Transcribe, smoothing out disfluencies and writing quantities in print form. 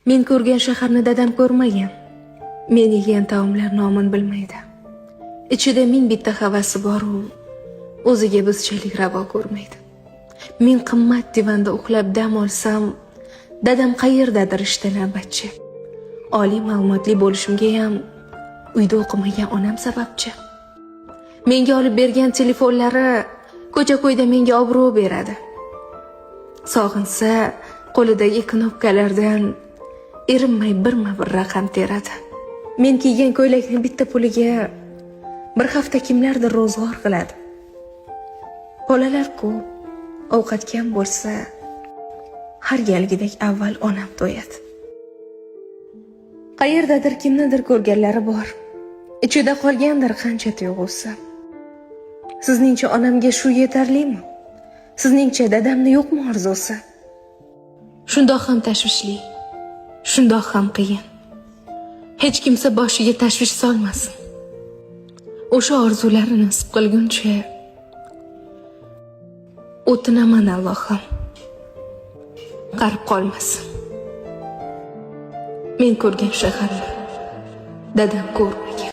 Men ko'rgan shaharni dadam ko'rmagan. Men yegan taomlar nomini bilmaydi. Ichida ming bitta havasi bor u o'ziga bizchalik ravo ko'rmaydi. Men qimmat divanda uxlab dam olsam, dadam qayerdadir ishda navbatchi. Oliy ma'lumotli bo'lishimga ham uyda o'qimagan onam sababchi. Menga olib bergan telefonlari ko'cha-ko'yda menga obro' beradi. Sog'insa qo'lidagi knopkalardan erinmay birma-bir raqam teradi. Men kiygan ko'ylakni bitta puliga bir hafta kimlardir ro'zg'or qiladi. Bolalar ko'p, ovqat kam bo'lsa, har galgidek avval onam to'yadi. Qayerdadir kimnidir ko'rganlari bor. Ichida qolgandir qancha tuyg'usi. Sizningcha onamga shu yetarlimi? Sizningcha dadamni yo'qmi orzusi? Shundoq ham tashvishli, shundoq ham qiyin. Hech kimsa boshiga tashvish solmasin. O'sha orzularni nasib qilguncha o'tinaman Allohim. Qarib qolmasin. Men ko'rgan shaharni dadam ko'rmagan.